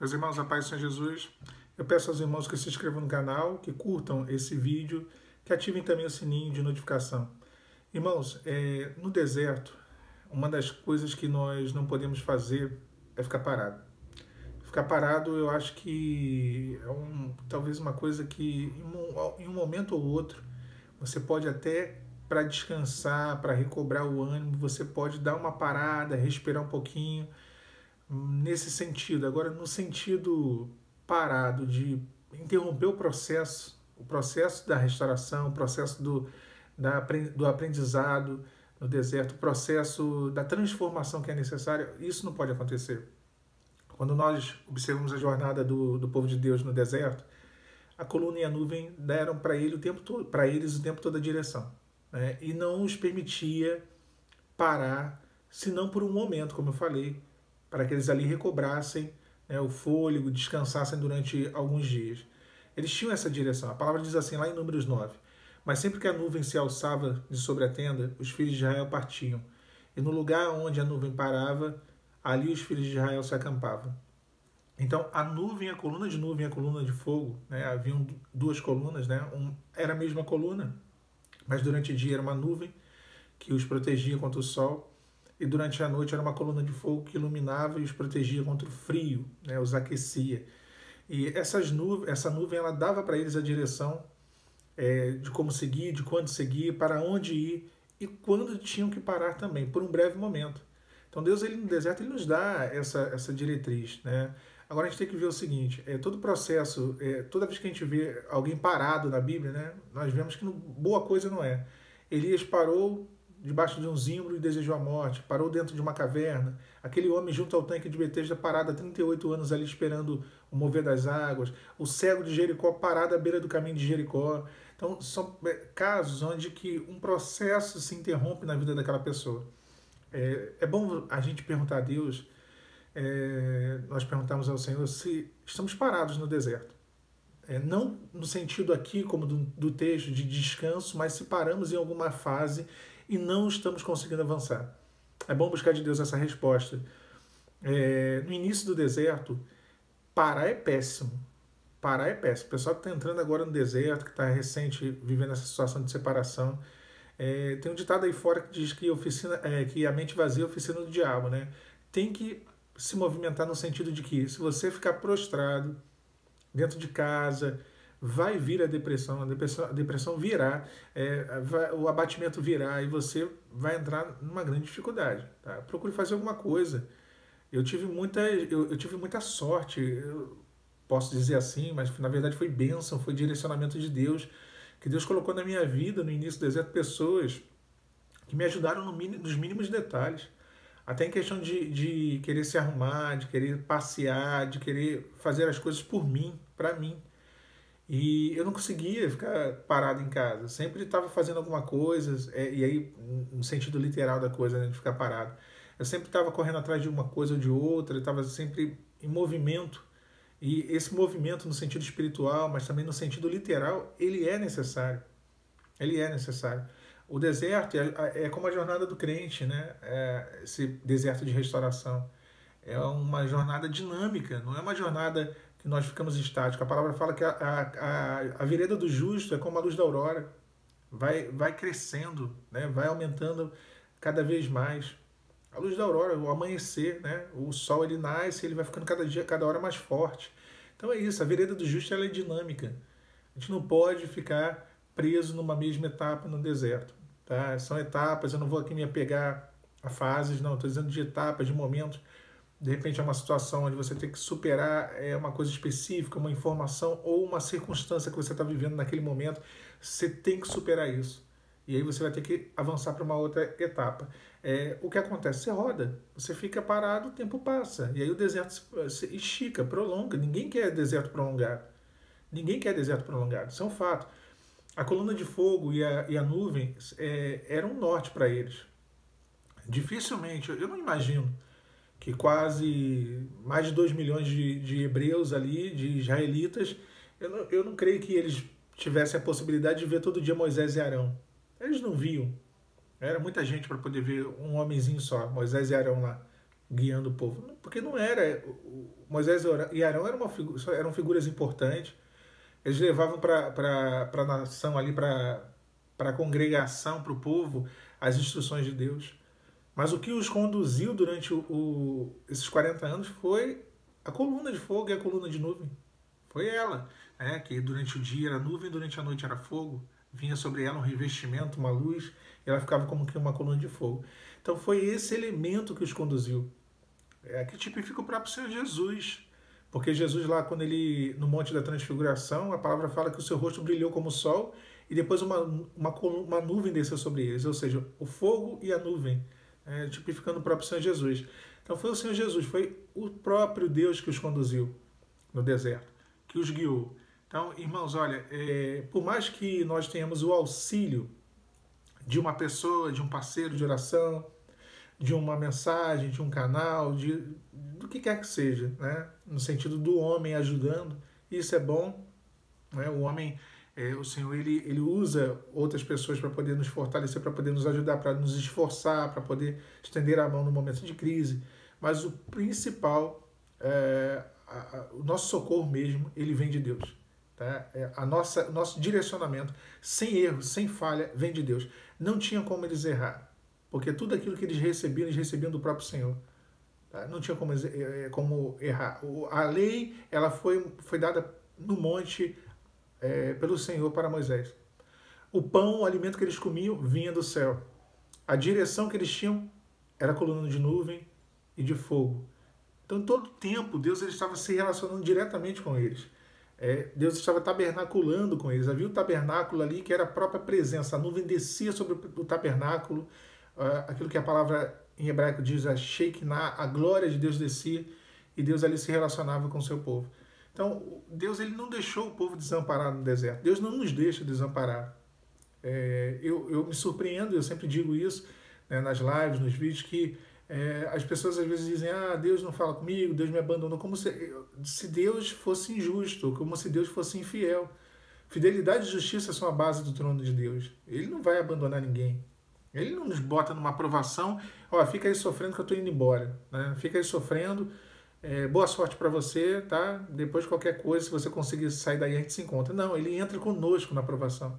Meus irmãos, a paz do Senhor Jesus, eu peço aos irmãos que se inscrevam no canal, que curtam esse vídeo, que ativem também o sininho de notificação. Irmãos, no deserto, uma das coisas que nós não podemos fazer é ficar parado. Ficar parado, eu acho que talvez uma coisa que em um momento ou outro, você pode até, para descansar, para recobrar o ânimo, você pode dar uma parada, respirar um pouquinho, nesse sentido. Agora, no sentido parado de interromper o processo da restauração, o processo do aprendizado no deserto, o processo da transformação que é necessária, isso não pode acontecer. Quando nós observamos a jornada do povo de Deus no deserto, a coluna e a nuvem deram para eles o tempo todo a direção, né? E não os permitia parar, senão por um momento, como eu falei, para que eles ali recobrassem, né, o fôlego, descansassem durante alguns dias. Eles tinham essa direção. A palavra diz assim lá em Números 9: mas sempre que a nuvem se alçava de sobre a tenda, os filhos de Israel partiam. E no lugar onde a nuvem parava, ali os filhos de Israel se acampavam. Então, a nuvem, a coluna de nuvem e a coluna de fogo, né, haviam duas colunas, né, era a mesma coluna, mas durante o dia era uma nuvem que os protegia contra o sol, e durante a noite era uma coluna de fogo que iluminava e os protegia contra o frio, né, os aquecia. E essa nuvem ela dava para eles a direção de como seguir, de quando seguir, para onde ir e quando tinham que parar também, por um breve momento. Então Deus, ele no deserto, ele nos dá essa diretriz, né? Agora a gente tem que ver o seguinte: todo o processo, toda vez que a gente vê alguém parado na Bíblia, né, nós vemos que boa coisa não é. Elias parou debaixo de um zimbro e desejou a morte, parou dentro de uma caverna. Aquele homem junto ao tanque de Betesda parado há 38 anos ali esperando o mover das águas. O cego de Jericó parado à beira do caminho de Jericó. Então são casos onde que um processo se interrompe na vida daquela pessoa. É bom a gente perguntar a Deus, nós perguntamos ao Senhor se estamos parados no deserto. Não no sentido aqui, como do texto, de descanso, mas se paramos em alguma fase e não estamos conseguindo avançar. É bom buscar de Deus essa resposta. No início do deserto, parar é péssimo. Parar é péssimo. O pessoal que está entrando agora no deserto, que está recente vivendo essa situação de separação, tem um ditado aí fora que diz que a mente vazia é a oficina do diabo, né? Tem que se movimentar no sentido de que, se você ficar prostrado dentro de casa, vai vir a depressão virá, o abatimento virá e você vai entrar numa grande dificuldade. Tá? Procure fazer alguma coisa. Eu tive muita sorte, eu posso dizer assim, mas na verdade foi bênção, foi direcionamento de Deus, que Deus colocou na minha vida, no início do deserto, pessoas que me ajudaram nos mínimos detalhes. Até em questão de querer se arrumar, de querer passear, de querer fazer as coisas por mim, para mim. E eu não conseguia ficar parado em casa. Sempre estava fazendo alguma coisa, e aí, no sentido literal da coisa, né, de ficar parado. Eu sempre estava correndo atrás de uma coisa ou de outra, eu estava sempre em movimento. E esse movimento no sentido espiritual, mas também no sentido literal, ele é necessário. Ele é necessário. O deserto é como a jornada do crente, né? Esse deserto de restauração. É uma jornada dinâmica, não é uma jornada que nós ficamos estáticos. A palavra fala que a vereda do justo é como a luz da aurora. Vai crescendo, né? Vai aumentando cada vez mais. A luz da aurora, o amanhecer, né? O sol ele nasce, ele vai ficando cada hora mais forte. Então é isso, a vereda do justo ela é dinâmica. A gente não pode ficar preso numa mesma etapa no deserto. Tá? São etapas, eu não vou aqui me apegar a fases, não, estou dizendo de etapas, de momentos. De repente é uma situação onde você tem que superar uma coisa específica, uma informação ou uma circunstância que você está vivendo naquele momento. Você tem que superar isso. E aí você vai ter que avançar para uma outra etapa. O que acontece? Você roda, você fica parado, o tempo passa. E aí o deserto se estica, prolonga. Ninguém quer deserto prolongado. Ninguém quer deserto prolongado, isso é um fato. A coluna de fogo e a nuvem eram um norte para eles. Dificilmente, eu não imagino que quase mais de 2 milhões de hebreus ali, de israelitas, eu não creio que eles tivessem a possibilidade de ver todo dia Moisés e Arão. Eles não viam. Era muita gente para poder ver um homenzinho só, Moisés e Arão lá. guiando o povo. Porque não era. Moisés e Arão eram figuras importantes. Eles levavam para a nação ali, para a congregação, para o povo, as instruções de Deus. Mas o que os conduziu durante esses 40 anos foi a coluna de fogo e a coluna de nuvem. Foi ela, né? Que durante o dia era nuvem, durante a noite era fogo. Vinha sobre ela um revestimento, uma luz, e ela ficava como que uma coluna de fogo. Então foi esse elemento que os conduziu. Que tipifica o próprio Senhor Jesus. Porque Jesus lá, quando ele, no Monte da Transfiguração, a palavra fala que o seu rosto brilhou como o sol e depois uma nuvem desceu sobre eles, ou seja, o fogo e a nuvem, tipificando o próprio Senhor Jesus. Então foi o Senhor Jesus, foi o próprio Deus que os conduziu no deserto, que os guiou. Então, irmãos, olha, por mais que nós tenhamos o auxílio de uma pessoa, de um parceiro de oração, de uma mensagem, de um canal, do que quer que seja, né? No sentido do homem ajudando, isso é bom, né? O homem, o Senhor, ele usa outras pessoas para poder nos fortalecer, para poder nos ajudar, para nos esforçar, para poder estender a mão no momento de crise, mas o principal, o nosso socorro mesmo, ele vem de Deus. Tá? O nosso direcionamento, sem erro, sem falha, vem de Deus. Não tinha como eles errar. Porque tudo aquilo que eles recebiam do próprio Senhor. Tá? Não tinha como errar. A lei ela foi dada no monte pelo Senhor para Moisés. O pão, o alimento que eles comiam, vinha do céu. A direção que eles tinham era coluna de nuvem e de fogo. Então, todo tempo, Deus ele estava se relacionando diretamente com eles. Deus estava tabernaculando com eles. Havia o tabernáculo ali, que era a própria presença. A nuvem descia sobre o tabernáculo, aquilo que a palavra em hebraico diz, a Shekinah, a glória de Deus descia, e Deus ali se relacionava com o seu povo. Então, Deus ele não deixou o povo desamparado no deserto. Deus não nos deixa desamparados. Eu me surpreendo, eu sempre digo isso, né, nas lives, nos vídeos, que as pessoas às vezes dizem, Deus não fala comigo, Deus me abandonou, como se Deus fosse injusto, como se Deus fosse infiel. Fidelidade e justiça são a base do trono de Deus. Ele não vai abandonar ninguém. Ele não nos bota numa aprovação, fica aí sofrendo que eu estou indo embora, né? Fica aí sofrendo, boa sorte para você, tá? Depois qualquer coisa, se você conseguir sair daí, a gente se encontra. Não, ele entra conosco na aprovação.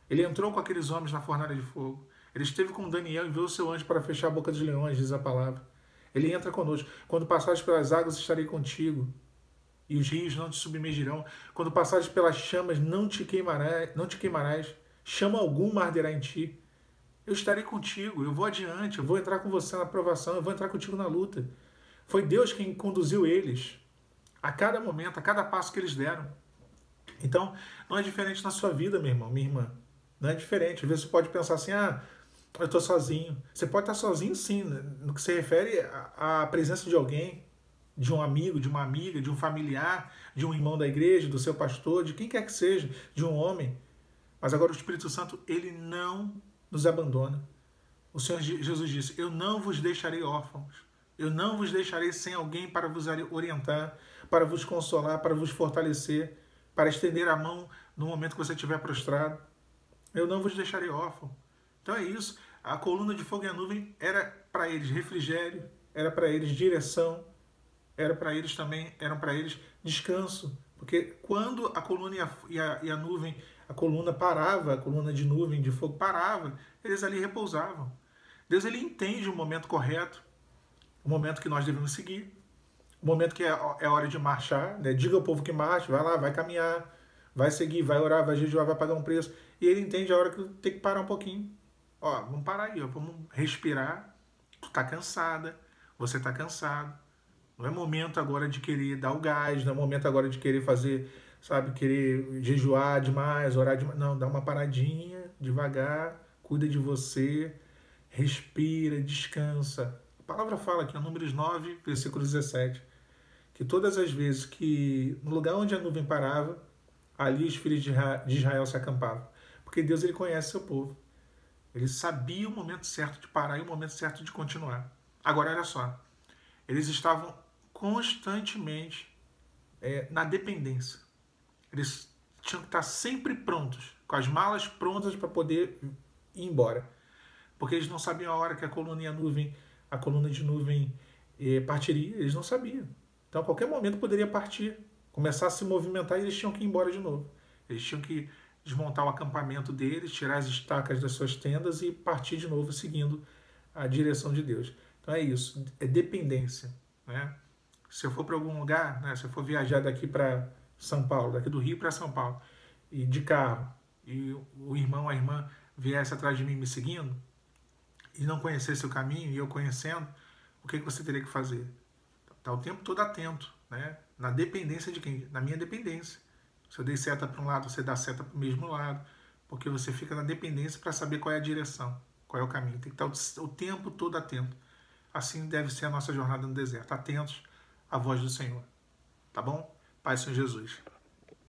Ele entrou com aqueles homens na fornalha de fogo. Ele esteve com Daniel e enviou o seu anjo para fechar a boca dos leões, diz a palavra. Ele entra conosco. Quando passares pelas águas, estarei contigo, e os rios não te submergirão. Quando passares pelas chamas, não te queimarás. Chama alguma arderá em ti. Eu estarei contigo, eu vou adiante, eu vou entrar com você na aprovação, eu vou entrar contigo na luta. Foi Deus quem conduziu eles a cada momento, a cada passo que eles deram. Então, não é diferente na sua vida, meu irmão, minha irmã. Não é diferente. Às vezes você pode pensar assim, eu estou sozinho. Você pode estar sozinho, sim, no que se refere à presença de alguém, de um amigo, de uma amiga, de um familiar, de um irmão da igreja, do seu pastor, de quem quer que seja, de um homem. Mas agora o Espírito Santo, ele não nos abandona. O Senhor Jesus disse, eu não vos deixarei órfãos, eu não vos deixarei sem alguém para vos orientar, para vos consolar, para vos fortalecer, para estender a mão no momento que você estiver prostrado. Eu não vos deixarei órfão. Então é isso, a coluna de fogo e a nuvem era para eles refrigério, era para eles direção, eram para eles descanso, porque quando a coluna e a nuvem, a coluna parava, a coluna de nuvem, de fogo parava, eles ali repousavam. Deus ele entende o momento correto, o momento que nós devemos seguir, o momento que é hora de marchar, né? Diga ao povo que marche, vai lá, vai caminhar, vai seguir, vai orar, vai jejuar, vai pagar um preço, e ele entende a hora que tem que parar um pouquinho. Vamos parar aí, vamos respirar, tu tá cansada, você tá cansado, não é momento agora de querer dar o gás, não é momento agora de querer fazer, querer jejuar demais, orar demais. Não, dá uma paradinha, devagar, cuida de você, respira, descansa. A palavra fala aqui, em Números 9, versículo 17, que todas as vezes que, no lugar onde a nuvem parava, ali os filhos de Israel se acampavam. Porque Deus ele conhece seu povo. Ele sabia o momento certo de parar e o momento certo de continuar. Agora, olha só, eles estavam constantemente na dependência. Eles tinham que estar sempre prontos, com as malas prontas para poder ir embora. Porque eles não sabiam a hora que a coluna de nuvem partiria, eles não sabiam. Então, a qualquer momento poderia partir, começar a se movimentar e eles tinham que ir embora de novo. Eles tinham que desmontar o acampamento deles, tirar as estacas das suas tendas e partir de novo seguindo a direção de Deus. Então é isso, é dependência, né? Se eu for para algum lugar, né, se eu for viajar daqui para São Paulo, daqui do Rio para São Paulo, e de carro, e o irmão, a irmã viesse atrás de mim me seguindo, e não conhecesse o caminho, e eu conhecendo, o que você teria que fazer? Tá o tempo todo atento, né? Na dependência de quem? Na minha dependência. Se eu dei seta para um lado, você dá seta para o mesmo lado, porque você fica na dependência para saber qual é a direção, qual é o caminho. Tem que estar o tempo todo atento. Assim deve ser a nossa jornada no deserto, atentos à voz do Senhor. Tá bom? Pai, Senhor Jesus.